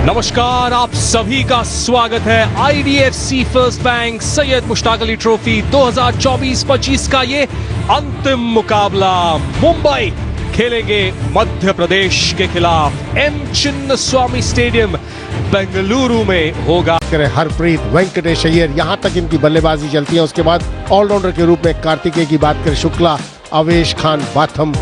नमस्कार, आप सभी का स्वागत है IDFC first bank Syed Mushtaq Ali trophy 2024-25 का ये अंतिम मुकाबला। मुंबई खेलेंगे मध्य प्रदेश के खिलाफ। एम चिन्नस्वामी स्टेडियम बेंगलुरु में होगा। हरप्रीत, वेंकटेश अय्यर, यहां तक इनकी बल्लेबाजी चलती है। उसके बाद ऑलराउंडर के रूप में कार्तिकेय की बात करें, शुक्ला, अवेश खान, बाथम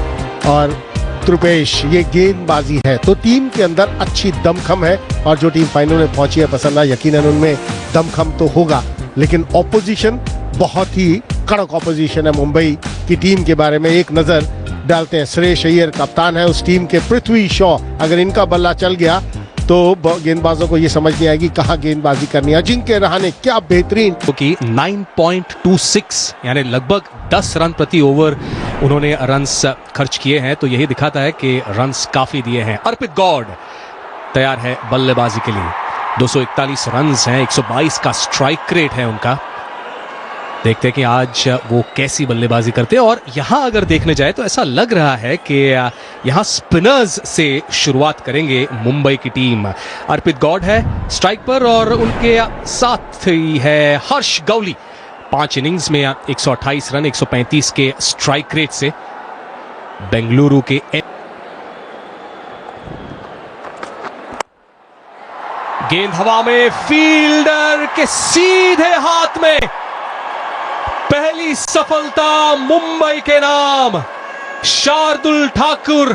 और त्रुपेश, ये गेंदबाजी है। तो टीम के अंदर अच्छी दमखम है और जो टीम फाइनल में पहुंची है पसंद यकीनन उनमें दमखम तो होगा, लेकिन ऑपोजिशन बहुत ही कड़क ऑपोजिशन है। मुंबई की टीम के बारे में एक नजर डालते हैं। श्रेयस अय्यर कप्तान है उस टीम के। पृथ्वी शॉ, अगर इनका बल्ला चल गया तो गेंदबाजों को ये समझ नहीं आएगी कहाँ गेंदबाजी करनी है। अजिंक्य रहाणे क्या बेहतरीन, क्योंकि 9.26 यानी लगभग 10 रन प्रति ओवर उन्होंने रन्स खर्च किए हैं, तो यही दिखाता है कि रन्स काफी दिए हैं। अर्पित गौड़ तैयार है बल्लेबाजी के लिए। 241 रन्स हैं, 122 का स्ट्राइक रेट है उनका। देखते हैं कि आज वो कैसी बल्लेबाजी करते हैं। और यहां अगर देखने जाए तो ऐसा लग रहा है कि यहां स्पिनर्स से शुरुआत करेंगे मुंबई की टीम। अर्पित गौड़ है स्ट्राइक पर और उनके साथ ही है हर्ष गौली। 5 इनिंग्स में 128 रन, 135 के स्ट्राइक रेट से बेंगलुरु के। गेंद हवा में, फील्डर के सीधे हाथ में। पहली सफलता मुंबई के नाम। Shardul Thakur,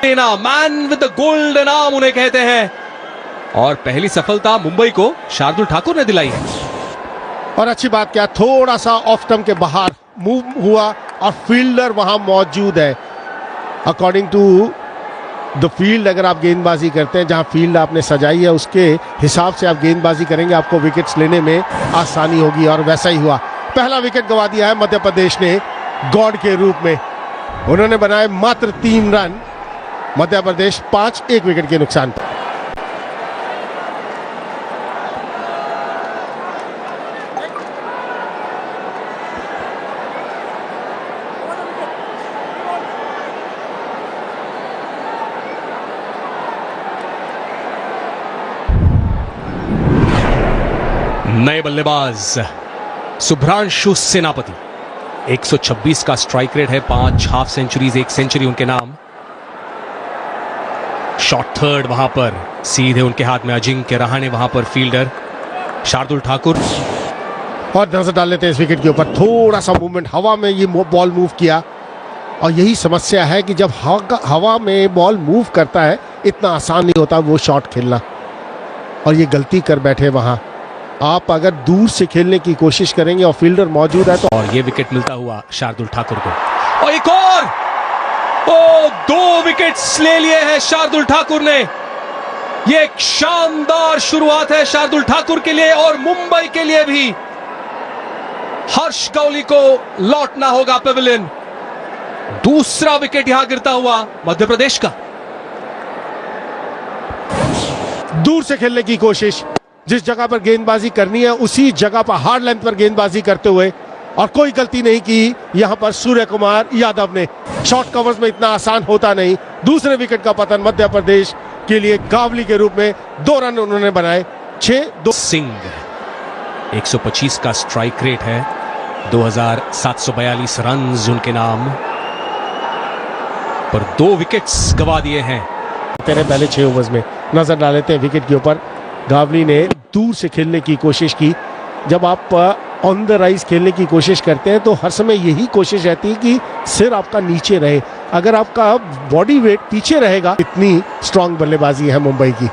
man with the golden arm उन्हें कहते हैं, और पहली सफलता मुंबई को शार्दुल ठाकुर ने दिलाई है। और अच्छी बात क्या, थोड़ा सा ऑफ टर्म के बाहर मूव हुआ और फील्डर वहां मौजूद है। अकॉर्डिंग टू द फील्ड, अगर आप गेंदबाजी करते हैं, जहां फील्ड आपने सजाई है उसके हिसाब से आप गेंदबाजी करेंगे, आपको विकेट्स लेने में आसानी होगी। और वैसा ही हुआ। पहला विकेट गंवा दिया है मध्य प्रदेश ने गौड़ के रूप में। उन्होंने बनाए मात्र 3 रन। मध्य प्रदेश 5-1 विकेट के नुकसान पर। नए बल्लेबाज शुभ्रांशु सेनापति। 126 का स्ट्राइक रेट है, 5 हाफ सेंचुरीज, 1 सेंचुरी उनके नाम। शॉट थर्ड वहां पर सीधे उनके हाथ में। अजिंक्य रहाणे वहां पर फील्डर। शार्दुल ठाकुर। और नजर डाल लेते हैं इस विकेट के ऊपर। थोड़ा सा मूवमेंट, हवा में ये बॉल मूव किया, और यही समस्या है कि जब हवा में बॉल मूव करता है इतना आसान नहीं होता वो शॉट खेलना, और ये गलती कर बैठे वहां। आप अगर दूर से खेलने की कोशिश करेंगे और फील्डर मौजूद है तो। और ये विकेट मिलता हुआ शार्दुल ठाकुर को। और एक और 2 विकेट्स ले लिए हैं शार्दुल ठाकुर ने। ये एक शानदार शुरुआत है शार्दुल ठाकुर के लिए और मुंबई के लिए भी। हर्ष गौली को लौटना होगा पेविलियन। दूसरा विकेट यहां गिरता हुआ मध्य प्रदेश का। दूर से खेलने की कोशिश, जिस जगह पर गेंदबाजी करनी है उसी जगह पर हार्ड लेंथ पर गेंदबाजी करते हुए, और कोई गलती नहीं की यहां पर सूर्य कुमार यादव ने। शॉर्ट कवर्स में इतना आसान होता नहीं। दूसरे विकेट का पतन मध्य प्रदेश के लिए गावली के रूप में। 2 रन उन्होंने बनाए। 6-2। सिंह 125 का स्ट्राइक रेट है, 2742 रन उनके नाम पर। 2 विकेट्स गवा दिए हैं तेरे पहले 6 ओवर्स में। नजर डाल लेते हैं विकेट के ऊपर। गावली ने दूर से खेलने की कोशिश की। जब आप ऑन द राइज खेलने की कोशिश करते हैं तो हर समय यही कोशिश रहती है कि सिर आपका नीचे रहे। अगर आपका बॉडी वेट पीछे रहेगा, इतनी स्ट्रांग बल्लेबाजी है मुंबई की।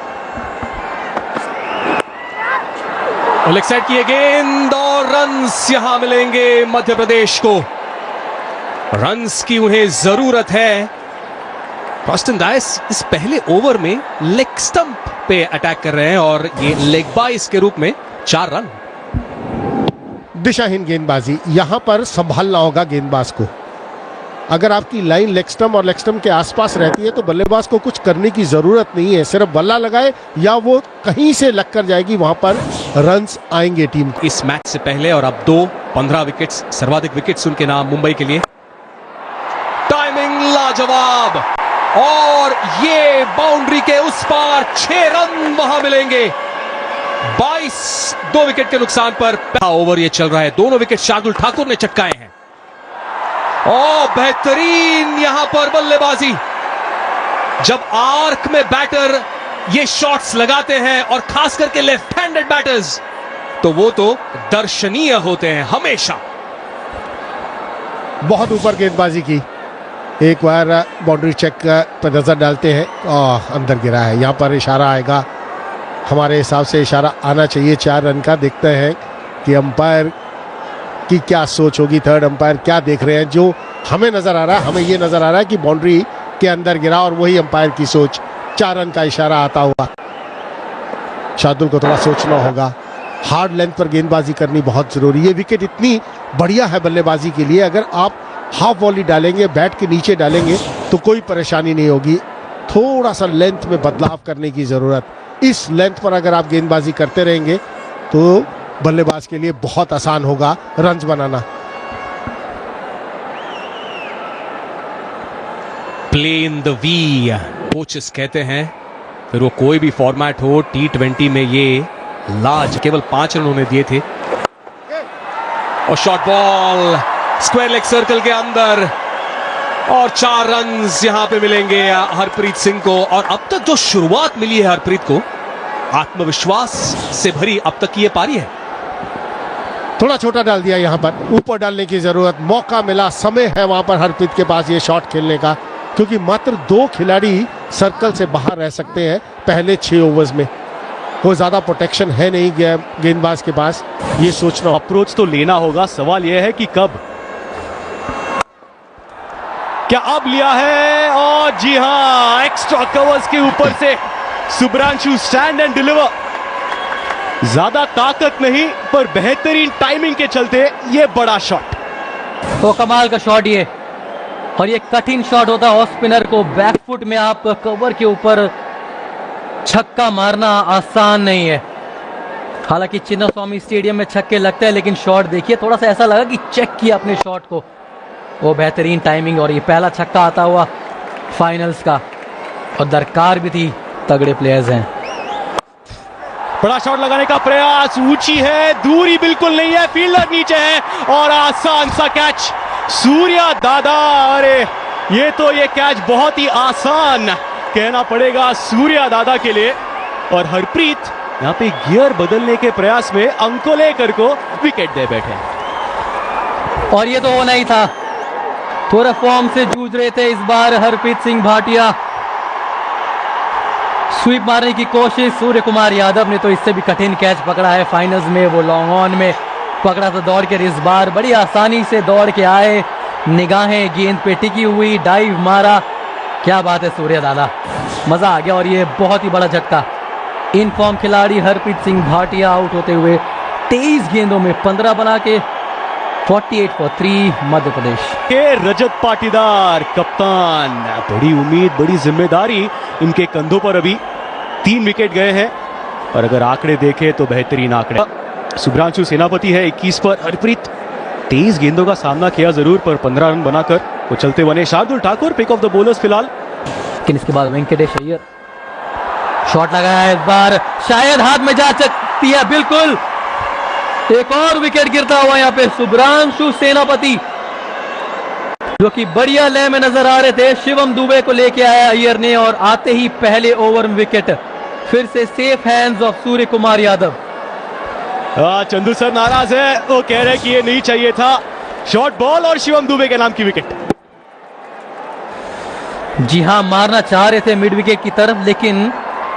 लेग साइड किए गेंद और रन्स यहां मिलेंगे मध्य प्रदेश को। रन्स की उन्हें जरूरत है। रॉस्टन डायस इस पहले ओवर में लेग स्टंप पे अटैक कर रहे हैं और ये लेग बाइस के रूप में 4 रन। दिशाहीन गेंदबाजी, यहां पर संभालना होगा गेंदबाज को। अगर आपकी लाइन लेग स्टंप और लेग स्टंप के आसपास रहती है तो बल्लेबाज को कुछ करने की जरूरत नहीं है। सिर्फ बल्ला लगाए या वो कहीं से लग कर जाएगी, वहां पर रन्स आएंगे टीम को। इस मैच से पहले और अब 15 विकेट्स, सर्वाधिक विकेट्स उनके नाम मुंबई के लिए। टाइमिंग लाजवाब। और ये बाउंड्री के उस पार 6 रन वहां मिलेंगे। 22 2 विकेट के नुकसान पर ओवर ये चल रहा है। दोनों विकेट शार्दुल ठाकुर ने चटकाए हैं। ओ बेहतरीन यहां पर बल्लेबाजी। जब आर्क में बैटर ये शॉट्स लगाते हैं और खास करके लेफ्ट हैंडेड बैटर्स, तो वो तो दर्शनीय होते हैं हमेशा। बहुत ऊपर गेंदबाजी की। एक बार बाउंड्री चेक पर नजर डालते हैं, अंदर गिरा है। यहाँ पर इशारा आएगा, हमारे हिसाब से इशारा आना चाहिए 4 रन का। देखते हैं कि अंपायर की क्या सोच होगी, थर्ड अंपायर क्या देख रहे हैं। जो हमें नजर आ रहा है, हमें ये नजर आ रहा है कि बाउंड्री के अंदर गिरा और वही अंपायर की सोच, 4 रन का इशारा आता हुआ। शार्दुल को थोड़ा सोचना होगा। हार्ड लेंथ पर गेंदबाजी करनी बहुत जरूरी है। ये विकेट इतनी बढ़िया है बल्लेबाजी के लिए। अगर आप हाफ वॉली डालेंगे, बैट के नीचे डालेंगे, तो कोई परेशानी नहीं होगी। थोड़ा सा लेंथ में बदलाव करने की जरूरत। इस लेंथ पर अगर आप गेंदबाजी करते रहेंगे तो बल्लेबाज के लिए बहुत आसान होगा रन्स बनाना। Play in the V coaches कहते हैं, फिर वो कोई भी फॉर्मेट हो। T20 में ये लाज केवल 5 रन उन्होंने दिए थे। और short ball square leg circle के अंदर और 4 रन्स यहां पे मिलेंगे हरप्रीत सिंह को। और अब तक जो शुरुआत मिली है हरप्रीत को, आत्मविश्वास से भरी अब तक की ये पारी है। थोड़ा छोटा डाल दिया, यहां पर ऊपर डालने की जरूरत। मौका मिला, समय है वहां पर हरप्रीत के पास ये शॉट खेलने का, क्योंकि मात्र 2 खिलाड़ी सर्कल से बाहर रह सकते हैं पहले 6 ओवर्स में। वो ज्यादा प्रोटेक्शन है नहीं गेंदबाज के पास। ये सोचना, अप्रोच तो लेना होगा। सवाल यह है कि कब। क्या अब लिया है, और जी हां, एक्स्ट्रा कवर्स के ऊपर से सुब्रांशु स्टैंड एंड डिलीवर। ज्यादा ताकत नहीं, पर बेहतरीन टाइमिंग के चलते ये बड़ा शॉट। तो कमाल का शॉट ये, और ये कठिन शॉट होता है ऑफ स्पिनर को। बैकफुट में आप कवर के ऊपर छक्का मारना आसान नहीं है। हालांकि चिन्नास्वामी स्टेडियम में छक्के लगते हैं, लेकिन शॉट देखिए, थोड़ा सा ऐसा लगा कि चेक किया अपने शॉट को। वो बेहतरीन टाइमिंग, और ये पहला छक्का आता हुआ फाइनल्स का, और दरकार भी थी। तगड़े प्लेयर्स हैं। बड़ा शॉट लगाने का प्रयास, ऊंची है, दूरी बिल्कुल नहीं है, फील्डर नीचे है, और आसान सा कैच सूर्या दादा। अरे ये कैच बहुत ही आसान कहना पड़ेगा सूर्या दादा के लिए। और हरप्रीत यहां पे गियर बदलने के प्रयास में अंकोलेकर को विकेट दे बैठे। और ये तो होना ही था। थोड़ा फॉर्म से जूझ रहे थे इस बार हरप्रीत सिंह भाटिया। स्वीप मारने की कोशिश, सूर्य कुमार यादव ने तो इससे भी कठिन कैच पकड़ा है फाइनल्स में। वो लॉन्ग ऑन में पकड़ा था दौड़ के। इस बार बड़ी आसानी से दौड़ के आए, निगाहें गेंद पे टिकी हुई, डाइव मारा। क्या बात है सूर्य दादा, मजा आ गया। और ये बहुत ही बड़ा झटका। इन फॉर्म खिलाड़ी हरप्रीत सिंह भाटिया आउट होते हुए 23 गेंदों में 15 बना के 48 for 3 मध्य प्रदेश के। रजत पाटीदार कप्तान, बड़ी उम्मीद, बड़ी जिम्मेदारी इनके कंधों पर। अभी 3 विकेट गए हैं, और अगर आंकड़े देखें तो बेहतरीन आंकड़े। सुब्रांशु सेनापति है 21 पर, हरप्रीत 23 गेंदों का सामना किया जरूर, पर 15 रन बनाकर वो चलते बने। Shardul Thakur pick of the bowlers फिलहाल। लेकिन इसके बाद वेंकटेश अय्यर शॉट लगाया है, इस बार शायद हाथ में जा सकती है। बिल्कुल, एक और विकेट गिरता हुआ यहाँ पे सुब्रांशु सेनापति, जो कि बढ़िया लय में नजर आ रहे थे। शिवम दुबे को लेके आया अय्यर ने, और आते ही पहले ओवर में विकेट। फिर से safe hands of Surya Kumar Yadav. Chandu sir नाराज है, वो कह रहे हैं कि ये नहीं चाहिए था। शॉर्ट बॉल और शिवम दुबे के नाम की विकेट। जी हां, मारना चाह रहे थे मिड विकेट की तरफ, लेकिन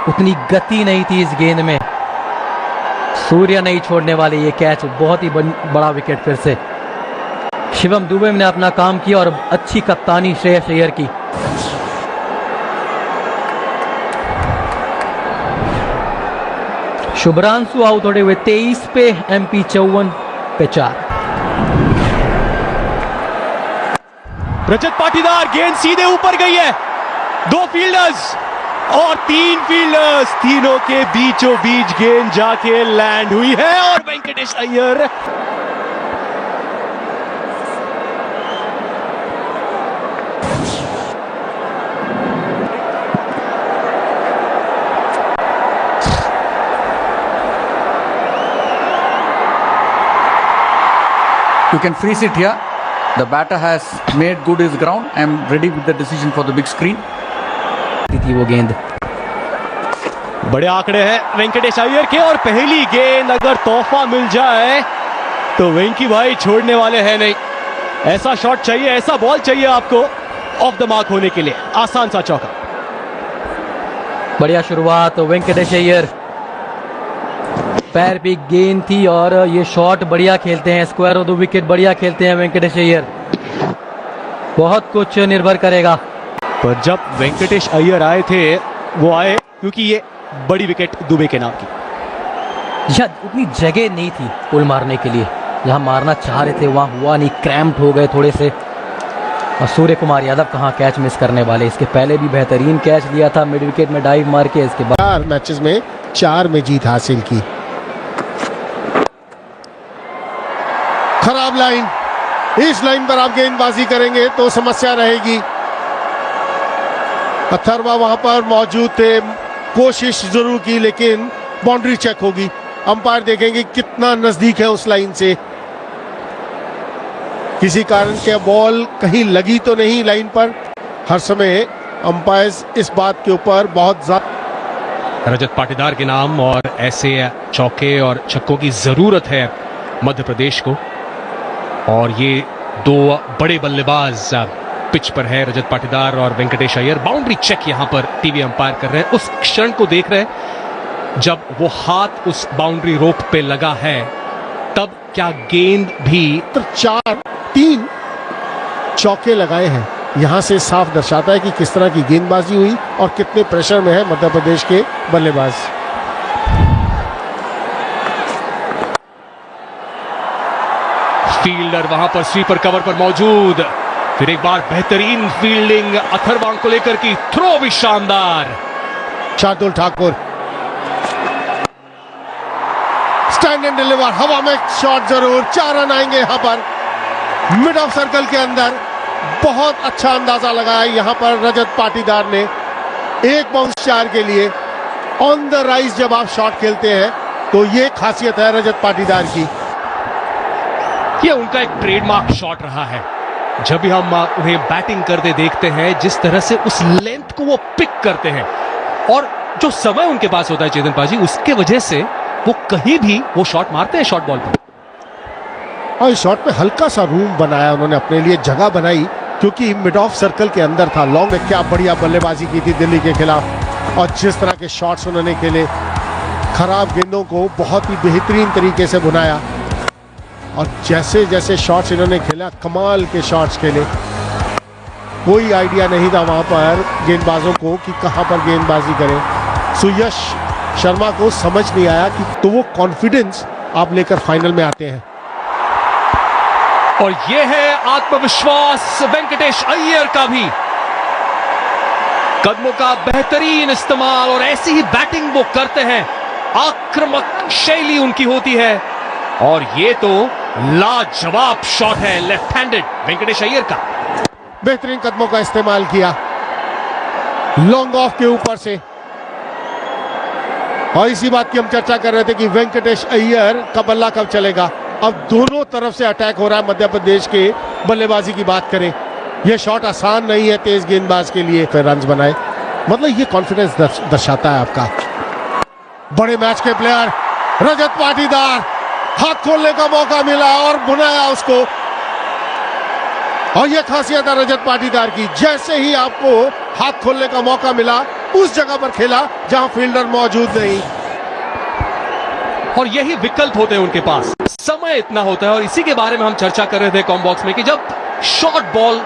उतनी गति नहीं थी इस गेंद में। सूर्य नहीं छोड़ने वाले ये कैच। बहुत ही बड़ा विकेट फिर से। शिवम दुबे ने अपना काम किया, और अच्छी कप्तानी श्रेयस अय्यर की। शुभ्रांशु आउट होते हुए 23 पे, MP 54 पे 4। रजत पाटीदार, गेंद सीधे ऊपर गई है। 2 फील्डर्स और 3 फील्डर्स, तीनों के बीचों बीच गेंद जाके लैंड हुई है। और Venkatesh Iyer You can freeze it here. The batter has made good his ground. I am ready with the decision for the big screen. थी वो गेंद। बड़े आंकड़े हैं वेंकटेश अय्यर के, और पहली गेंद अगर तोहफा मिल जाए तो वेंकी भाई छोड़ने वाले हैं नहीं। ऐसा शॉट चाहिए, ऐसा बॉल चाहिए आपको ऑफ द मार्क होने के लिए। आसान सा चौका। बढ़िया शुरुआत वेंकटेश अय्यर, पैर पे गेंद थी और ये शॉट बढ़िया खेलते हैं, स्क्वायर ऑफ द विकेट बढ़िया खेलते हैं वेंकटेश अय्यर। बहुत कुछ निर्भर करेगा। पर जब वेंकटेश अय्यर आए थे वो आए क्योंकि ये बड़ी विकेट दुबे के नाम की। शायद उतनी जगह नहीं थी पुल मारने के लिए, जहां मारना चाह रहे थे वहां हुआ नहीं, क्रैम्प्ड हो गए थोड़े से। और सूर्य कुमार यादव कहां कैच मिस करने वाले, इसके पहले भी बेहतरीन कैच लिया था मिड विकेट में डाइव मार के। इसके बाद 4 मैचेस में 4 में जीत हासिल की। खराब लाइन, इस लाइन पर आप गेंदबाजी करेंगे तो समस्या रहेगी। अथर्वा वहां पर मौजूद थे, कोशिश जरूर की लेकिन बाउंड्री चेक होगी। अंपायर देखेंगे कितना नजदीक है उस लाइन से। किसी कारण के बॉल कहीं लगी तो नहीं लाइन पर। हर समय अंपायर्स इस बात के ऊपर बहुत ज्यादा। रजत पाटीदार के नाम, और ऐसे चौके और छक्कों की जरूरत है मध्य प्रदेश को। और ये दो बड़े बल्लेबाज पिच पर है, रजत पाटीदार और वेंकटेश अय्यर। बाउंड्री चेक यहां पर टीवी अंपायर कर रहे हैं, उस क्षण को देख रहे हैं जब वो हाथ उस बाउंड्री रोप पे लगा है, तब क्या गेंद भी 3 चौके लगाए हैं। यहां से साफ दर्शाता है कि किस तरह की गेंदबाजी हुई और कितने प्रेशर में है मध्य प्रदेश के बल्लेबाज। फील्डर वहां पर स्वीपर कवर पर मौजूद। फिर एक बार बेहतरीन फील्डिंग अथर्वांग को लेकर की, थ्रो भी शानदार। Shardul Thakur stand and deliver, हवा में शॉट जरूर। 4 रन आएंगे यहां पर मिड ऑफ सर्कल के अंदर। बहुत अच्छा अंदाजा लगाया यहां पर रजत पाटीदार ने। 1 बाउंस 4 के लिए ऑन द राइज जब आप शॉट खेलते हैं तो ये खासियत है रजत पाटीदार की। ये उनका एक ट्रेडमार्क शॉट रहा है। जब भी हम उन्हें बैटिंग करते देखते हैं, जिस तरह से उस लेंथ को वो पिक करते हैं और जो समय उनके पास होता है चेतन पाजी, उसके वजह से वो कहीं भी वो शॉट मारते हैं शॉर्ट बॉल पर। और इस शॉट में हल्का सा रूम बनाया उन्होंने, अपने लिए जगह बनाई, क्योंकि मिड ऑफ सर्कल के अंदर था। लॉन्ग में क्या बढ़िया बल्लेबाजी की थी दिल्ली के खिलाफ, और जिस तरह के शॉट्स उन्होंने खेले, खराब गेंदों को बहुत ही बेहतरीन तरीके से बुनाया। और जैसे जैसे शॉट्स इन्होंने खेला, कमाल के शॉट्स खेले। कोई आइडिया नहीं था वहां पर गेंदबाजों को कि कहां पर गेंदबाजी करें। सुयश शर्मा को समझ नहीं आया कि तो वो कॉन्फिडेंस आप लेकर फाइनल में आते हैं। और ये है आत्मविश्वास वेंकटेश अय्यर का भी, कदमों का बेहतरीन इस्तेमाल, और ऐसी ही बैटिंग वो करते हैं। आक्रामक शैली उनकी होती है, और ये तो लाजवाब शॉट है लेफ्ट हैंडेड वेंकटेश अय्यर का। बेहतरीन कदमों का इस्तेमाल किया लॉन्ग ऑफ के ऊपर से। और इसी बात की हम चर्चा कर रहे थे कि वेंकटेश अय्यर का बल्ला कब चलेगा। अब दोनों तरफ से अटैक हो रहा है मध्य प्रदेश के बल्लेबाजी की बात करें, यह शॉट आसान नहीं है तेज गेंदबाज के लिए। फिर रन बनाए, मतलब ये कॉन्फिडेंस दर्शाता है आपका। बड़े मैच के प्लेयर रजत पाटीदार, हाथ खोलने का मौका मिला और बुनाया उसको। और यह खासियत है रजत पाटीदार की, जैसे ही आपको हाथ खोलने का मौका मिला उस जगह पर खेला जहां फील्डर मौजूद नहीं। और यही विकल्प होते हैं उनके पास, समय इतना होता है। और इसी के बारे में हम चर्चा कर रहे थे कॉम बॉक्स में कि जब शॉर्ट बॉल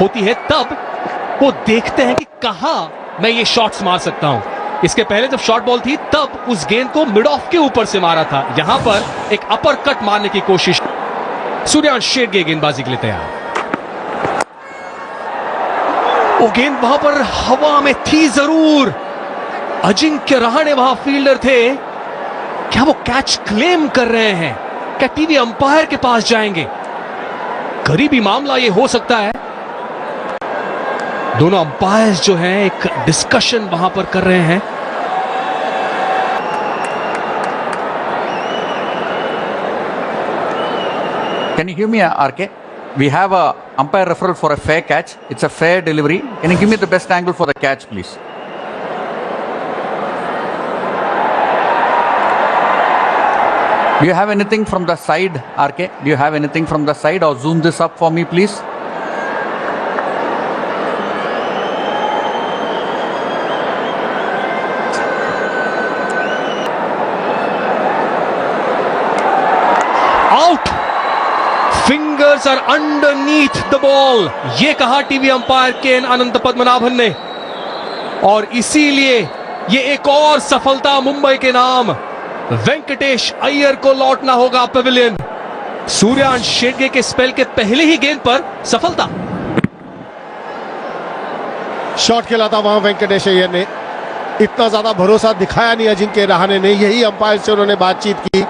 होती है तब वो देखते हैं कि कहां मैं ये शॉट्स मार सकता हूं। इसके पहले जब शॉर्ट बॉल थी तब उस गेंद को मिड ऑफ के ऊपर से मारा था। यहां पर एक अपर कट मारने की कोशिश। सूर्यांश शेरगे गेंदबाजी के लिए तैयार। वो गेंद वहां पर हवा में थी जरूर, अजिंक्य रहाणे वहां फील्डर थे। क्या वो कैच क्लेम कर रहे हैं? क्या टीवी अंपायर के पास जाएंगे? करीबी मामला ये हो सकता है। दोनों अंपायर्स जो हैं एक डिस्कशन वहां पर कर रहे हैं। Can you hear me, RK? We have a umpire referral for a fair catch. It's a fair delivery. Can you give me the best angle for the catch, please? Do you have anything from the side, RK? Do you have anything from the side, or zoom this up for me, please? Out, fingers are underneath the ball, ये कहा TV umpire के अनंत पद्मनाभन ने, और इसीलिए ये एक और सफलता मुंबई के नाम। वेंकटेश अय्यर को लौटना होगा पेविलियन। सूर्यांश शेट्ये के स्पेल के पहले ही गेंद पर सफलता। शॉट खेला था वहां वेंकटेश अय्यर ने, इतना ज्यादा भरोसा दिखाया नहीं अजिंक्य रहाणे ने। यही अंपायर से उन्होंने बातचीत की,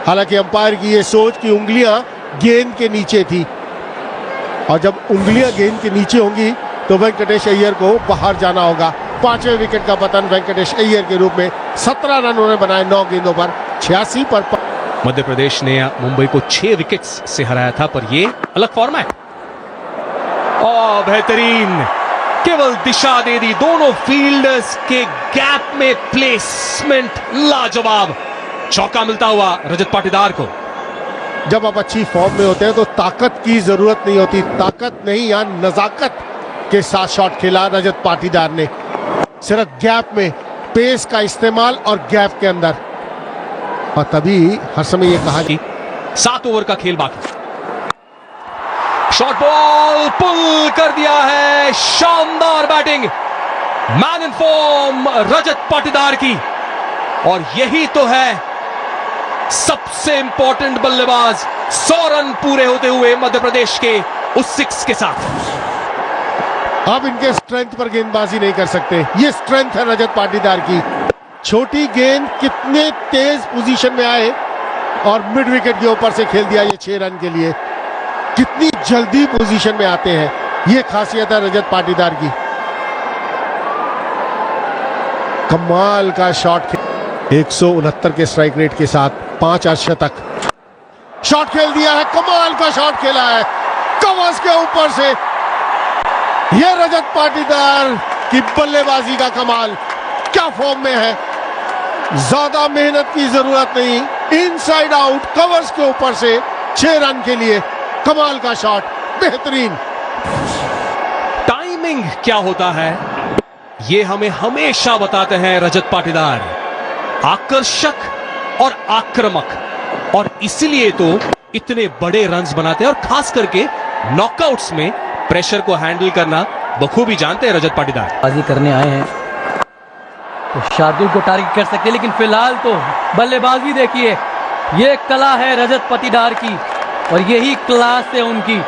हालांकि अंपायर की ये सोच कि उंगलियां गेंद के नीचे थी, और जब उंगलियां गेंद के नीचे होंगी तो वेंकटेश अय्यर को बाहर जाना होगा। 5वें विकेट का पतन वेंकटेश अय्यर के रूप में। 17 रन उन्होंने बनाए 9 गेंदों पर, 86 पर। मध्य प्रदेश ने मुंबई को 6 विकेट्स से हराया था, पर ये अलग फॉर्मेट। और बेहतरीन, केवल दिशा दे दी, दोनों फील्डर्स के गैप में प्लेसमेंट लाजवाब। चौका मिलता हुआ रजत पाटीदार को। जब आप अच्छी फॉर्म में होते हैं तो ताकत की जरूरत नहीं होती, ताकत नहीं, यहां नजाकत के साथ शॉट खेला रजत पाटीदार ने। सिर्फ गैप में पेस का इस्तेमाल और गैप के अंदर, और तभी हर समय ये कहा कि 7 ओवर का खेल बाकी। शॉर्ट बॉल पुल कर दिया है, शानदार batting, man in form Rajat Patidar की। और यही तो है सबसे इंपॉर्टेंट बल्लेबाज। 100 रन पूरे होते हुए मध्य प्रदेश के उस 6 के साथ। अब इनके स्ट्रेंथ पर गेंदबाजी नहीं कर सकते, ये स्ट्रेंथ है रजत पाटीदार की। छोटी गेंद कितने तेज पोजीशन में आए और मिड विकेट के ऊपर से खेल दिया ये 6 रन के लिए। कितनी जल्दी पोजीशन में आते हैं, ये खासियत है रजत पाटीदार की। कमाल का शॉट, 169 के स्ट्राइक रेट के साथ 5 अर्धशतक। शॉट खेल दिया है, कमाल का शॉट खेला है कवर्स के ऊपर से। यह रजत पाटीदार की बल्लेबाजी का कमाल, क्या फॉर्म में है। ज्यादा मेहनत की जरूरत नहीं, इनसाइड आउट कवर्स के ऊपर से 6 रन के लिए कमाल का शॉट, बेहतरीन। टाइमिंग क्या होता है ये हमें हमेशा बताते हैं रजत पाटीदार। आकर्षक और आक्रामक, और इसीलिए तो इतने बड़े रन्स बनाते हैं, और खास करके नॉकआउट्स में प्रेशर को हैंडल करना बखूबी जानते हैं रजत पाटीदार। बाजी करने आए हैं तो शार्दुल को टारगेट कर सकते हैं, लेकिन फिलहाल तो बल्लेबाजी देखिए, ये कला है रजत पाटीदार की, और यही क्लास है उनकी।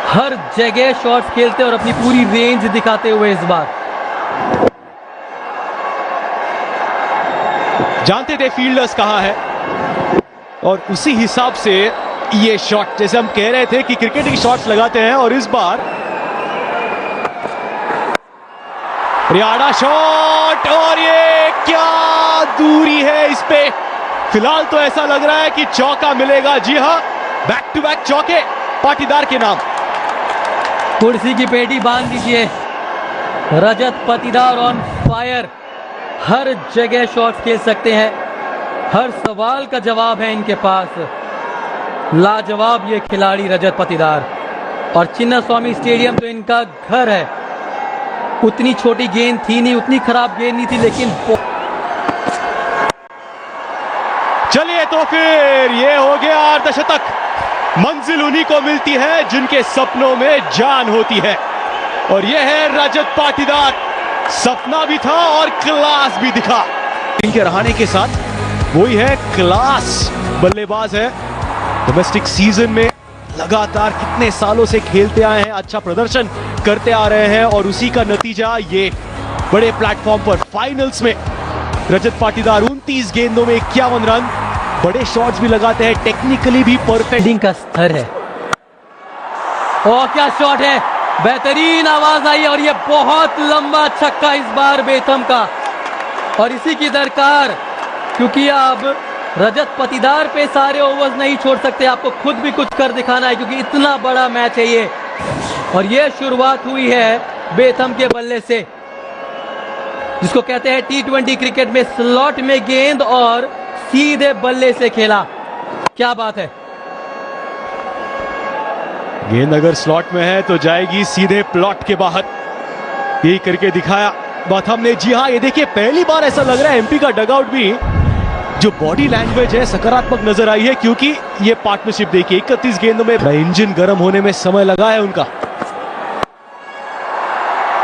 हर जगह शॉट्स खेलते और अपनी पूरी रेंज दिखाते हुए इस बार। जानते थे फील्डर्स कहां है, और उसी हिसाब से ये शॉट, जैसे हम कह रहे थे कि क्रिकेट की शॉट्स लगाते हैं, और इस बार रियाड़ा शॉट, और ये क्या दूरी है इस पे। फिलहाल तो ऐसा लग रहा है कि चौका मिलेगा। जी हां, बैक टू बैक चौके पाटीदार के नाम। कुर्सी की पेटी बांध दीजिए, रजत पाटीदार ऑन फायर। हर जगह शॉट्स खेल सकते हैं, हर सवाल का जवाब है इनके पास। लाजवाब ये खिलाड़ी रजत पाटीदार, और चिन्नास्वामी स्टेडियम तो इनका घर है। उतनी छोटी गेंद थी नहीं, उतनी खराब गेंद नहीं थी, लेकिन चलिए तो फिर ये हो गया अर्धशतक। मंजिल उन्हीं को मिलती है जिनके सपनों में जान होती है, और यह है रजत पाटीदार। सपना भी था और क्लास भी दिखा। इनके रहाणे के साथ वही है, क्लास बल्लेबाज है। डोमेस्टिक सीजन में लगातार कितने सालों से खेलते आए हैं, अच्छा प्रदर्शन करते आ रहे हैं, और उसी का नतीजा ये बड़े प्लेटफॉर्म पर फाइनल्स में रजत पाटीदार 29 गेंदों में 51 रन। बड़े शॉट्स भी लगाते हैं, टेक्निकली भी परफेक्ट फील्डिंग का स्तर है। और क्या शॉट है, बेहतरीन आवाज आई, और ये बहुत लंबा छक्का इस बार बेथम का, और इसी की दरकार, क्योंकि अब रजत पाटीदार पे सारे ओवर्स नहीं छोड़ सकते, आपको खुद भी कुछ कर दिखाना है क्योंकि इतना बड़ा मैच है ये। और ये शुरुआत हुई है बेथम के बल्ले से, जिसको कहते हैं T20 क्रिकेट में स्लॉट में गेंद और सीधे बल्ले से खेला। क्या बात है। गेंद अगर स्लॉट में है तो जाएगी सीधे प्लॉट के बाहर, यही करके दिखाया बाथम ने। जी हाँ, ये देखिए पहली बार ऐसा लग रहा है एमपी का डगआउट भी जो बॉडी लैंग्वेज है सकारात्मक नजर आई है, क्योंकि ये पार्टनरशिप देखिए 31 गेंदों में इंजन गर्म होने में समय लगा है उनका।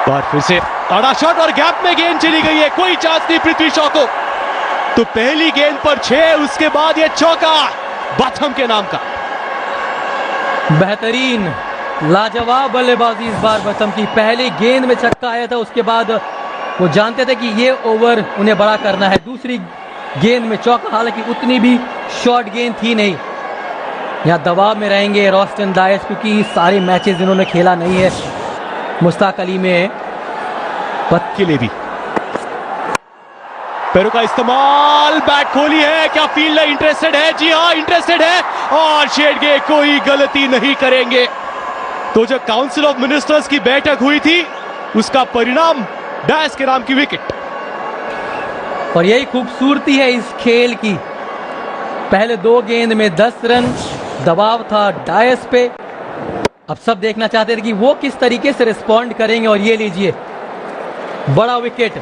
और फिर से आड़ा शॉट और गैप में गेंद चली गई है, कोई चांस नहीं पृथ्वी शॉ को। तो पहली गेंद पर 6, उसके बाद ये चौका बाथम के नाम का। बेहतरीन लाजवाब बल्लेबाजी इस बार बाथम की। पहली गेंद में छक्का आया था, उसके बाद वो जानते थे कि ये ओवर उन्हें बड़ा करना है। दूसरी गेंद में चौका, हालांकि उतनी भी शॉर्ट गेंद थी नहीं। यहाँ दबाव में रहेंगे रॉस्टन डायस, क्योंकि सारे मैचेस इन्होंने खेला नहीं है मुश्ताक अली में। के लिए भी पैरों का इस्तेमाल, बैट खोली है, क्या फील्डर इंटरेस्टेड है? जी हाँ, इंटरेस्टेड है और शेडगे कोई गलती नहीं करेंगे। तो जो काउंसिल ऑफ मिनिस्टर्स की बैठक हुई थी उसका परिणाम डायस के नाम की विकेट। और यही खूबसूरती है इस खेल की। पहले 2 गेंद में 10 रन, दबाव था डायस पे। अब सब देखना चाहते थे कि वो किस तरीके से रिस्पॉन्ड करेंगे। और ये लीजिए बड़ा विकेट।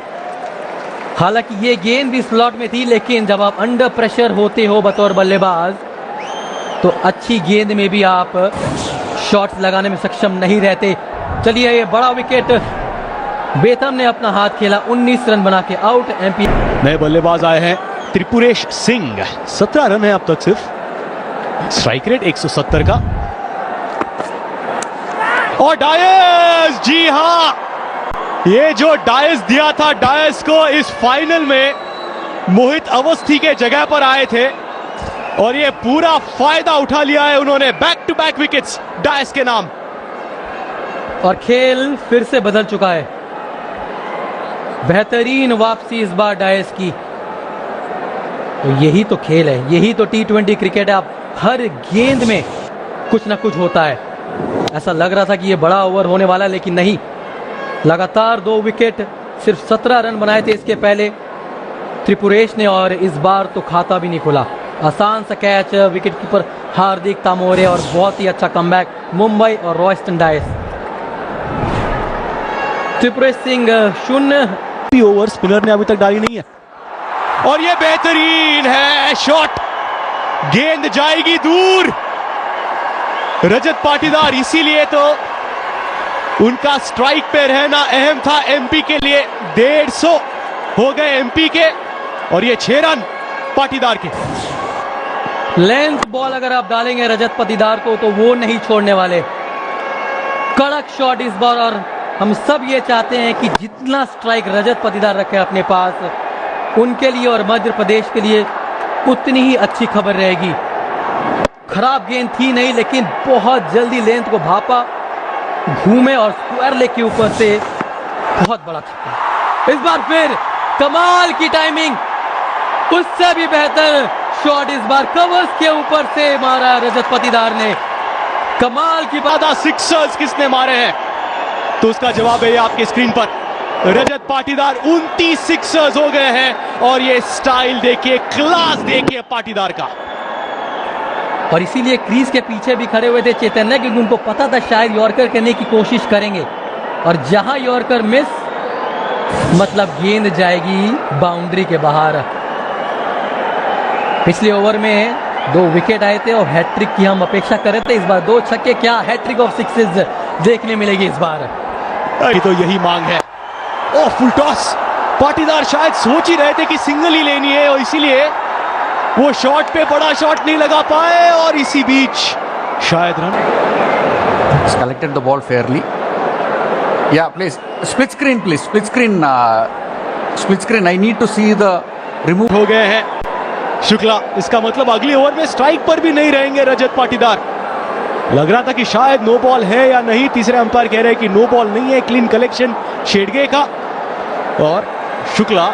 हालांकि ये गेंद भी स्लॉट में थी, लेकिन जब आप अंडर प्रेशर होते हो बतौर बल्लेबाज तो अच्छी गेंद में भी आप शॉट्स लगाने में सक्षम नहीं रहते। चलिए, ये बड़ा विकेट बेथम ने अपना हाथ खेला, 19 रन बना के आउट। एमपी नए बल्लेबाज आए हैं त्रिपुरेश सिंह, 17 रन है अब तक सिर्फ, स्ट्राइक रेट 170 का। और डायस, जी हां, ये जो डायस दिया था, डायस को इस फाइनल में मोहित अवस्थी के जगह पर आए थे और ये पूरा फायदा उठा लिया है उन्होंने। Back to back wickets Dias के नाम। और खेल फिर से बदल चुका है। बेहतरीन वापसी इस बार डायस की। तो यही तो खेल है, यही तो T20 क्रिकेट है। अब हर गेंद में कुछ ना कुछ होता है। ऐसा लग रहा था कि ये बड़ा ओवर होने वाला, लेकिन नहीं। लगातार 2 विकेट, सिर्फ 17 रन बनाए थे इसके पहले त्रिपुरेश ने, और इस बार तो खाता भी नहीं खुला। आसान सा catch, wicket keeper Hardik Tamore, और बहुत ही अच्छा कमबैक मुंबई और रॉस्टन डायस। त्रिपुरेश सिंह 0 ओवर स्पिनर ने अभी तक डाली नहीं है। और ये बेहतरीन है शॉट, गेंद जाएगी दूर। रजत पाटीदार, इसीलिए तो उनका स्ट्राइक पे रहना अहम था एमपी के लिए। 150 हो गए एमपी के और ये 6 रन पाटीदार के। लेंथ बॉल अगर आप डालेंगे रजत पाटीदार को तो वो नहीं छोड़ने वाले। कड़क शॉट इस बार, और हम सब ये चाहते हैं कि जितना स्ट्राइक रजत पाटीदार रखे अपने पास, उनके लिए और मध्य प्रदेश के लिए उतनी ही अच्छी खबर रहेगी। खराब गेंद थी नहीं, लेकिन बहुत जल्दी लेंथ को भापा, घूमे और स्क्वायर लेग के ऊपर से बहुत बड़ा छक्का। इस बार फिर कमाल की टाइमिंग, उससे भी बेहतर शॉट इस बार कवर्स के ऊपर से मारा रजत पाटीदार ने। कमाल की बात। सिक्सर्स किसने मारे हैं तो उसका जवाब है आपके स्क्रीन पर। रजत पाटीदार 29 सिक्सर्स हो गए हैं और ये स्टाइल देखिए, क्लास देखिए पाटीदार का। और इसीलिए क्रीज के पीछे भी खड़े हुए थे चैतन्य, क्योंकि उनको पता था शायद यॉर्कर करने की कोशिश करेंगे, और जहां यॉर्कर मिस मतलब गेंद जाएगी बाउंड्री के बाहर। पिछले ओवर में 2 विकेट आए थे और हैट्रिक की हम अपेक्षा कर रहे थे। इस बार 2 छक्के, क्या हैट्रिक ऑफ 6 देखने मिलेगी इस बार। तो यही मांग है। ओ फुल टॉस, पाटीदार शायद सोच ही रहे थे कि सिंगल ही लेनी है और इसीलिए वो शॉट पे बड़ा शॉट नहीं लगा पाए, और इसी बीच शायद run. Collected the ball fairly. Yeah, please. Split screen, please. Split screen. Split screen. I need to see the remove. हो गए हैं शुक्ला। इसका मतलब अगले ओवर में स्ट्राइक पर भी नहीं रहेंगे रजत पाटीदार। लग रहा था कि शायद नो बॉल है या नहीं, तीसरे अंपायर कह रहे हैं कि नो बॉल नहीं है। क्लीन कलेक्शन शेडगे का, और शुक्ला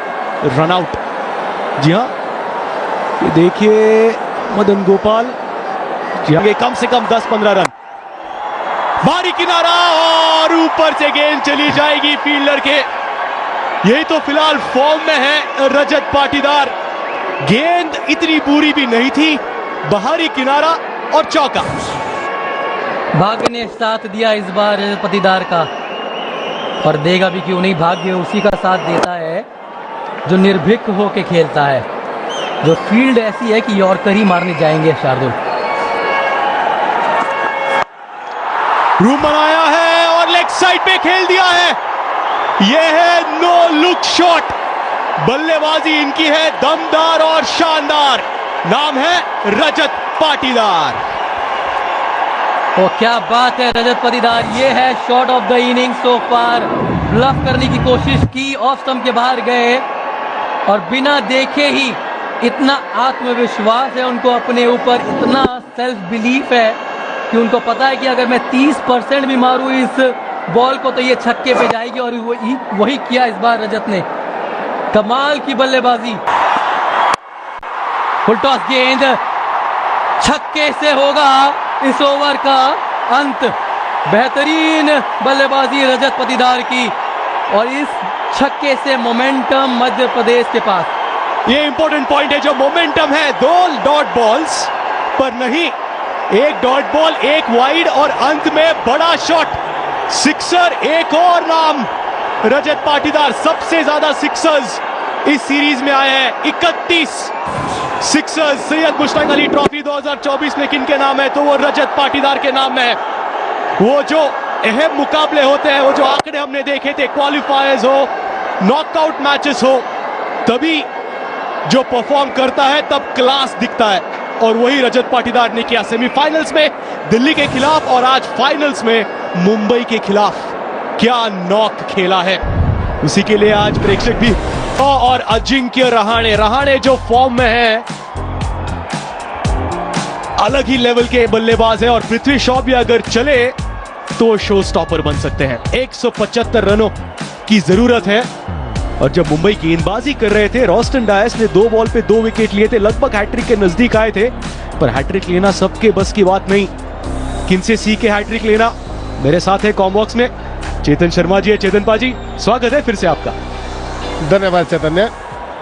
रन आउट। जी हाँ, ये देखिए मदन गोपाल ये कम से कम 10-15 रन, बारी किनारा और ऊपर से गेंद चली जाएगी फील्डर के। यही तो फिलहाल फॉर्म में है रजत पाटीदार। गेंद इतनी बुरी भी नहीं थी, बाहरी किनारा और चौका। भाग्य ने साथ दिया इस बार रजत पाटीदार का, और देगा भी क्यों नहीं। भाग्य उसी का साथ देता है जो निर्भीक होके खेलता है, जो फील्ड ऐसी है कि यॉर्कर ही मारने जाएंगे शार्दुल। रूम बनाया है और लेग साइड पे खेल दिया है। यह है नो लुक शॉट। बल्लेबाजी इनकी है दमदार और शानदार। नाम है रजत पाटीदार। और क्या बात है रजत पाटीदार, ये है shot of the inning so far. Bluff करने की कोशिश की, ऑफ स्टंप के बाहर गए और बिना देखे ही इतना आत्मविश्वास है उनको अपने ऊपर, इतना सेल्फ बिलीफ है कि उनको पता है कि अगर मैं 30% भी मारूं इस बॉल को तो ये छक्के पे जाएगी, और वही किया इस बार रजत ने। कमाल की बल्लेबाजी। फुल टॉस गेंद छक्के से होगा इस ओवर का अंत। बेहतरीन बल्लेबाजी रजत पाटीदार की, और इस छक्के से मोमेंटम मध्य प्रदेश के पास। ये इंपॉर्टेंट पॉइंट है, जो मोमेंटम है 2 डॉट बॉल्स पर नहीं, एक डॉट बॉल, एक वाइड और अंत में बड़ा शॉट सिक्सर। एक और नाम रजत पाटीदार। सबसे ज्यादा सिक्सर्स इस सीरीज में आए हैं, 31 सिक्सर्स। सैयद मुश्ताक अली ट्रॉफी 2024 में किनके नाम है, तो वो रजत पाटीदार के नाम है। वो जो अहम मुकाबले होते हैं, वो जो आंकड़े हमने देखे थे, क्वालिफायर्स हो, नॉकआउट मैचेस हो, तभी जो परफॉर्म करता है तब क्लास दिखता है, और वही रजत पाटीदार ने किया सेमीफाइनल्स में दिल्ली के खिलाफ, और आज फाइनल्स में मुंबई के खिलाफ। क्या नॉक खेला है, उसी के लिए आज प्रेक्षक भी। और अजिंक्य रहाणे जो फॉर्म में है, अलग ही लेवल के बल्लेबाज है, और पृथ्वी शॉ भी अगर चले तो शो स्टॉपर बन सकते हैं। 175 रनों की जरूरत है। और जब मुंबई गेंदबाजी कर रहे थे, रॉस्टन डायस ने 2 बॉल पे 2 विकेट लिए थे, लगभग हैट्रिक के नजदीक आए थे, पर हैट्रिक लेना सबके बस की बात नहीं। किनसे सीखे हैट्रिक लेना? मेरे साथ है कॉमबॉक्स में चेतन शर्मा जी है। चेतन पाजी, स्वागत है फिर से आपका। धन्यवाद चैतन्य।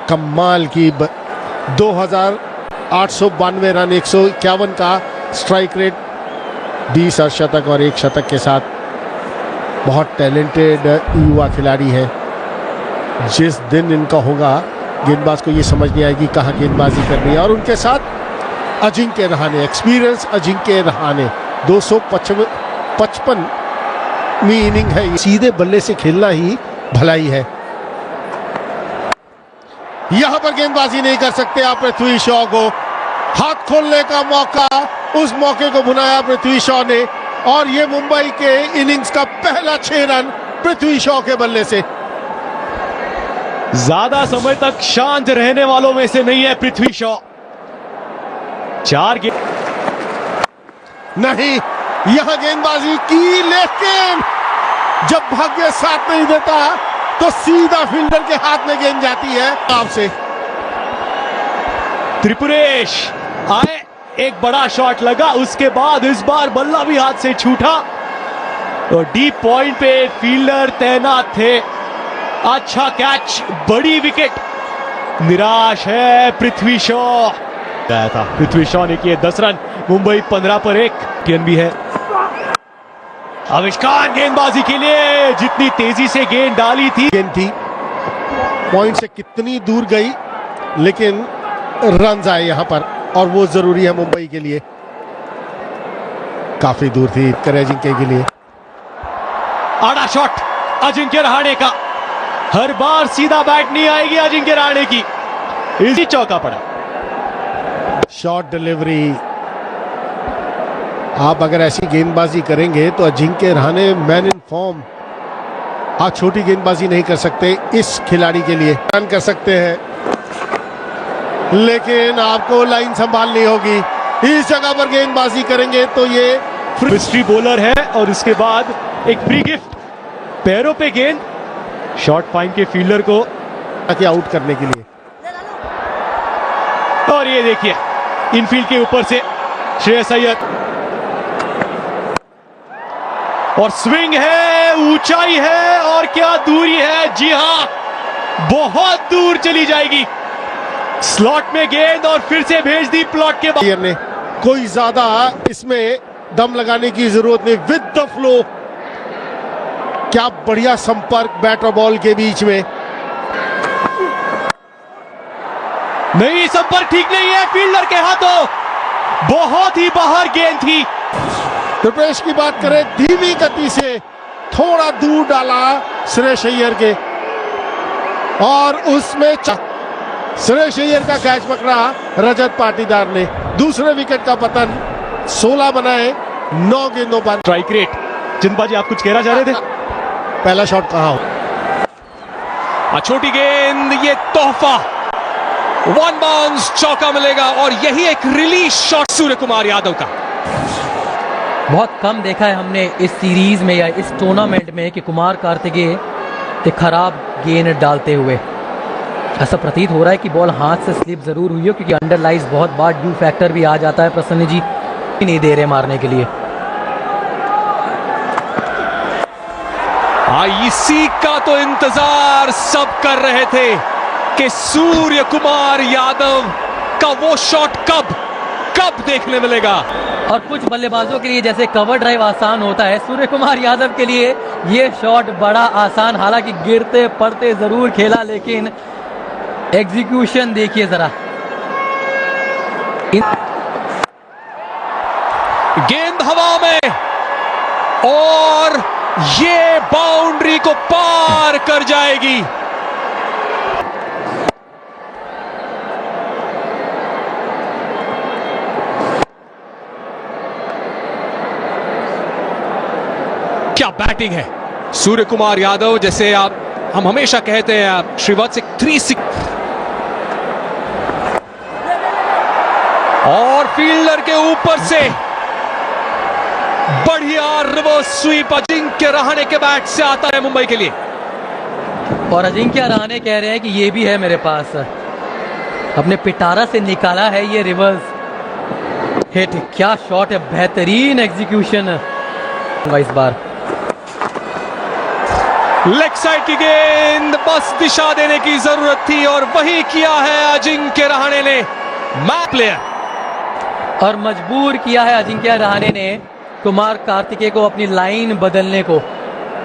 कमाल की 2892 रन, 151 का स्ट्राइक रेट, 20 अर्धशतक और 1 शतक के साथ बहुत टैलेंटेड युवा खिलाड़ी है। जिस दिन इनका होगा, गेंदबाज को ये समझ नहीं आएगी कहाँ गेंदबाजी करनी है। और उनके साथ अजिंक्य रहाणे, एक्सपीरियंस अजिंक्य रहाणे, 255वीं इनिंग है। सीधे बल्ले से खेलना ही भलाई है। यहां पर गेंदबाजी नहीं कर सकते आप पृथ्वी शॉ को। हाथ खोलने का मौका, उस मौके को भुनाया पृथ्वी शॉ ने, और ये मुंबई के इनिंग्स का पहला 6 रन पृथ्वी शॉ के बल्ले से। ज्यादा समय तक शांत रहने वालों में से नहीं है पृथ्वी शॉ। 4 गेंद नहीं, यहां गेंदबाजी की, लेकिन जब भाग्य साथ नहीं देता तो सीधा फील्डर के हाथ में गेंद जाती है। आपसे त्रिपुरेश आए, एक बड़ा शॉट लगा, उसके बाद इस बार बल्ला भी हाथ से छूटा, और डीप पॉइंट पे फील्डर तैनात थे। अच्छा कैच, बड़ी विकेट। निराश है पृथ्वी शॉ। गया था पृथ्वी शॉ ने किए 10 रन, मुंबई 15 पर 1 भी है। आविष्कार गेंदबाजी के लिए, जितनी तेजी से गेंद डाली थी, गेंद थी पॉइंट से कितनी दूर गई, लेकिन रन आए यहां पर, और वो जरूरी है मुंबई के लिए। काफी दूर थी अजिंक्य के लिए। आड़ा शॉट अजिंक्य रहाणे का। हर बार सीधा बैट नहीं आएगी अजिंक्य रहाणे की, इसी चौका पड़ा। Short delivery. आप अगर ऐसी गेंदबाजी करेंगे तो Ajinkya Rahane man in form. आप छोटी गेंदबाजी नहीं कर सकते इस खिलाड़ी के लिए। रन कर सकते हैं, लेकिन आपको लाइन संभालनी होगी। इस जगह पर गेंदबाजी करेंगे तो ये मिस्ट्री बॉलर है, और उसके बाद एक फ्री गिफ्ट, पैरों पे गेंद, शॉर्ट फाइन के फील्डर को आउट करने के लिए। और ये देखिए इनफील्ड के ऊपर से श्रेयस अय्यर, और स्विंग है, ऊंचाई है और क्या दूरी है। जी हां, बहुत दूर चली जाएगी। स्लॉट में गेंद और फिर से भेज दी प्लॉट के बाद। ने कोई ज्यादा इसमें दम लगाने की जरूरत नहीं, विद द फ्लो। क्या बढ़िया संपर्क बैट और बॉल के बीच में। नहीं, संपर्क ठीक नहीं है फील्डर के हाथों, बहुत ही बाहर गेंद थी। त्रिपेश की बात करें, धीमी गति से थोड़ा दूर डाला श्रेयस अय्यर के, और उसमें श्रेयस अय्यर का कैच पकड़ा रजत पाटीदार ने। दूसरे विकेट का पतन, 16 बनाए 9 गेंदों पर। स्ट्राइक रेट, जिंदबाजी आप कुछ कहना चाह रहे थे? पहला शॉट कहाँ हो? छोटी गेंद, ये तोहफा, वन बाउंस चौका मिलेगा और यही एक रिलीज शॉट सूर्य कुमार यादव का। बहुत कम देखा है हमने इस सीरीज में या इस टूर्नामेंट में कि कुमार कार्तिकेय एक खराब गेंद डालते हुए। ऐसा प्रतीत हो रहा है कि बॉल हाथ से स्लिप जरूर हुई हो, क्योंकि अंडरलाइज बहुत बार ड्यू फैक्टर भी आ जाता है। प्रसन्न जी नहीं दे रहे मारने के लिए। इसी का तो इंतजार सब कर रहे थे कि सूर्य कुमार यादव का वो शॉट कब देखने मिलेगा। और कुछ बल्लेबाजों के लिए जैसे कवर ड्राइव आसान होता है, सूर्य कुमार यादव के लिए ये शॉट बड़ा आसान, हालांकि गिरते पड़ते जरूर खेला, लेकिन एग्जीक्यूशन देखिए जरा। गेंद हवा में और ये बाउंड्री को पार कर जाएगी। क्या बैटिंग है सूर्य कुमार यादव, जैसे हम हमेशा कहते हैं श्रीवत्स एक 360 और फील्डर के ऊपर से बढ़िया रिवर्स स्वीप अजिंक्य रहाणे के बैट से आता है मुंबई के लिए। और अजिंक्य रहाणे कह रहे हैं कि ये भी है मेरे पास, अपने पिटारा से निकाला है ये रिवर्स हिट। क्या शॉट है, बेहतरीन एग्जीक्यूशन इस बार। लेग साइड की गेंद, बस दिशा देने की जरूरत थी और वही किया है अजिंक्य रहाणे ने। मैच प्लेयर और मजबूर किया है अजिंक्य रहाणे ने कुमार कार्तिकेय को अपनी लाइन बदलने को,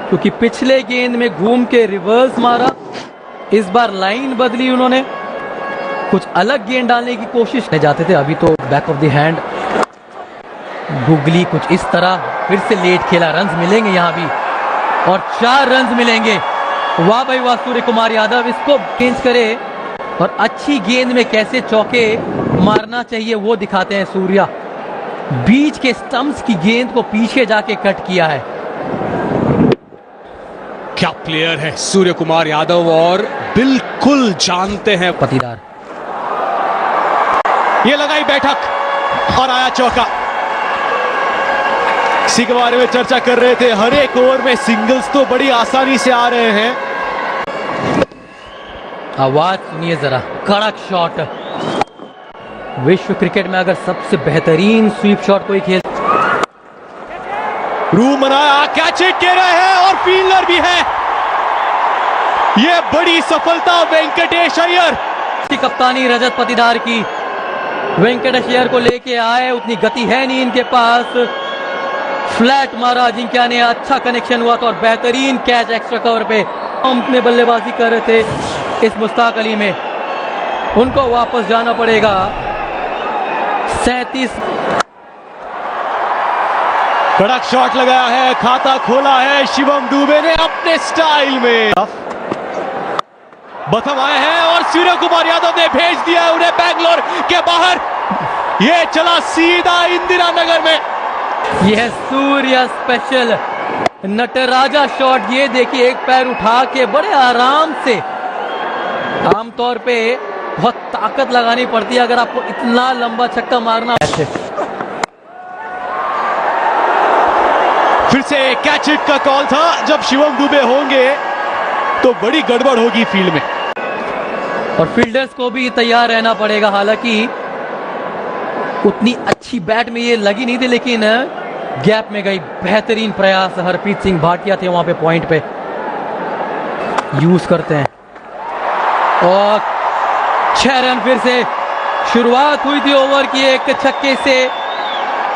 क्योंकि पिछले गेंद में घूम के रिवर्स मारा, इस बार लाइन बदली उन्होंने, कुछ अलग गेंद डालने की कोशिश नहीं जाते थे। अभी तो back of the hand googly कुछ इस तरह, फिर से लेट खेला, रन्स मिलेंगे यहां भी और 4 रन्स मिलेंगे। वाह भाई वाह, सूर्य कुमार यादव इसको चेंज करे और अच्छी गेंद में कैसे चौके मारना चाहिए वो दिखाते हैं सूर्या। बीच के स्टंप्स की गेंद को पीछे जाके कट किया है। क्या प्लेयर है सूर्य कुमार यादव और बिल्कुल जानते हैं पटीदार। ये लगाई बैठक और आया चौका। इसी के बारे में चर्चा कर रहे थे, हर एक ओवर में सिंगल्स तो बड़ी आसानी से आ रहे हैं। आवाज सुनिए जरा, कड़क शॉट। विश्व क्रिकेट में अगर सबसे बेहतरीन स्वीप शॉट कोई खेल, रूम बनाया, कैच हिट कह रहे हैं और फील्डर भी है। यह बड़ी सफलता वेंकटेश अय्यर की कप्तानी रजत पाटीदार की। वेंकटेश अय्यर को लेके आए, उतनी गति है नहीं इनके पास, फ्लैट मारा अजिंक्य ने, अच्छा कनेक्शन हुआ था और बेहतरीन कैच एक्स्ट्रा कवर पे। अपने बल्लेबाजी कर रहे थे इस मुश्ताक अली में, उनको वापस जाना पड़ेगा। 37 कड़क शॉट लगाया है, खाता खोला है शिवम दुबे ने अपने स्टाइल में। बथम आए हैं और सूर्य कुमार यादव ने भेज दिया है उन्हें बैंगलोर के बाहर। ये चला सीधा इंदिरा नगर में। यह सूर्य स्पेशल नटराजा शॉट, ये देखिए एक पैर उठा के बड़े आराम से। आमतौर पे बहुत ताकत लगानी पड़ती है अगर आपको इतना लंबा छक्का मारना है। फिर से कैच हिट का कॉल था, जब शिवम दुबे होंगे तो बड़ी गड़बड़ होगी फील्ड में। और फील्डर्स को भी तैयार रहना पड़ेगा, हालांकि उतनी अच्छी बैट में ये लगी नहीं थी, लेकिन गैप में गई। बेहतरीन प्रयास, हरप्रीत सिंह भाटिया थे वहां पे पॉइंट पे, यूज करते हैं। और 6 रन फिर से। शुरुआत हुई थी ओवर की एक छक्के से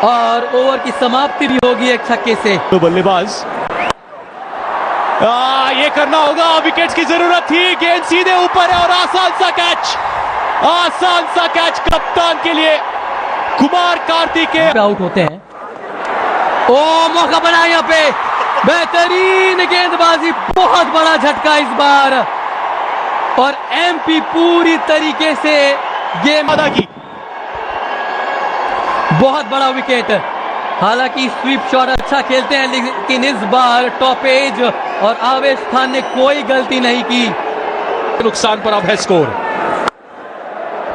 और ओवर की समाप्ति भी होगी एक छक्के से। तो बल्लेबाज ये करना होगा, विकेट्स की जरूरत थी। गेंद सीधे ऊपर है और आसान सा कैच, आसान सा कैच कप्तान के लिए। कुमार कार्तिकेय आउट होते हैं। ओ मौका बना यहाँ पे, बेहतरीन गेंदबाजी, बहुत बड़ा झटका इस बार और एमपी पूरी तरीके से गेम अदा की। बहुत बड़ा विकेट। हालांकि स्वीप शॉट अच्छा खेलते हैं, लेकिन इस बार टॉपेज और आवेश खान ने कोई गलती नहीं की। नुकसान पर अब है स्कोर।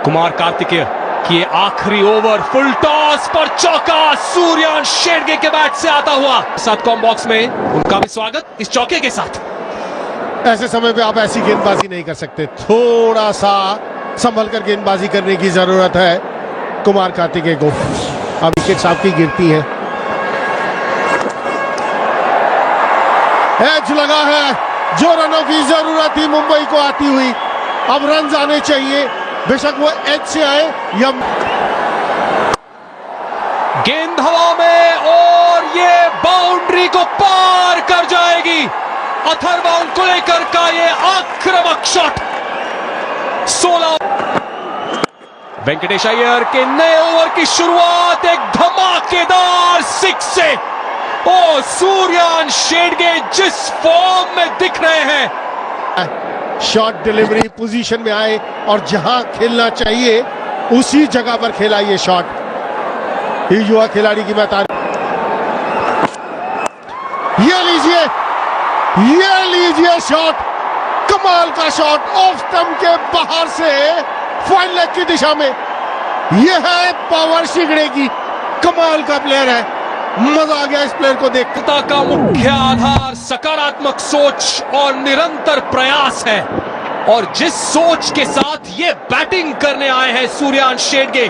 कुमार कार्तिकेय की आखिरी ओवर, फुल टॉस पर चौका, सूर्यांश शेरगे के बैट से आता हुआ। साथ कॉम बॉक्स में उनका भी स्वागत इस चौके के साथ। ऐसे समय पे आप ऐसी गेंदबाजी नहीं कर सकते, थोड़ा सा संभल कर गेंदबाजी करने की जरूरत है कुमार कार्तिकेय को। अब विकेट आपकी गिरती है, एज लगा है, जो रनों की जरूरत थी मुंबई को आती हुई। अब रन आने चाहिए, बेशक वो एज से आए या गेंद हवा में और ये बाउंड्री को पार कर जाएगी। अथर्वम कुलेकर का ये आक्रामक शॉट। 16 वेंकटेश अय्यर के नए ओवर की शुरुआत एक धमाकेदार सिक्स से। ओ सूर्यांश शेरगे जिस फॉर्म में दिख रहे हैं, शॉट डिलीवरी पोजीशन में आए और जहां खेलना चाहिए उसी जगह पर खेला ये शॉट। ये युवा खिलाड़ी की मैं तारीफ। ये लीजिए शॉट, कमाल का शॉट, ऑफ स्टंप के बाहर से फाइन लेग की दिशा में। ये है पावर शिगड़े की, कमाल का प्लेयर है, मजा आ गया इस प्लेयर को देख। का मुख्य आधार सकारात्मक सोच और निरंतर प्रयास है, और जिस सोच के साथ ये बैटिंग करने आए हैं सूर्यांश शेरगे।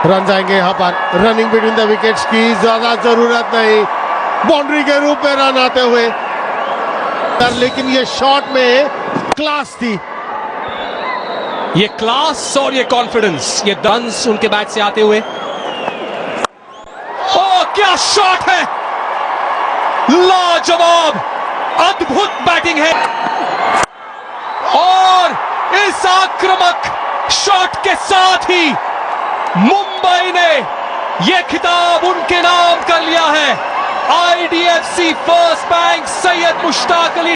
रन आएंगे यहां पर, रनिंग बिटवीन द विकेट्स की ज्यादा जरूरत नहीं, बाउंड्री के रूप में रन आते हुए, लेकिन ये शॉट में क्लास थी। ये क्लास और ये कॉन्फिडेंस, ये रन्स उनके बैट से आते हुए। ओ क्या शॉट है, लाजवाब, अद्भुत बैटिंग है। और इस आक्रामक शॉट के साथ ही मुंबई ने यह खिताब उनके नाम कर लिया है। IDFC first bank Syed Mushtaq Ali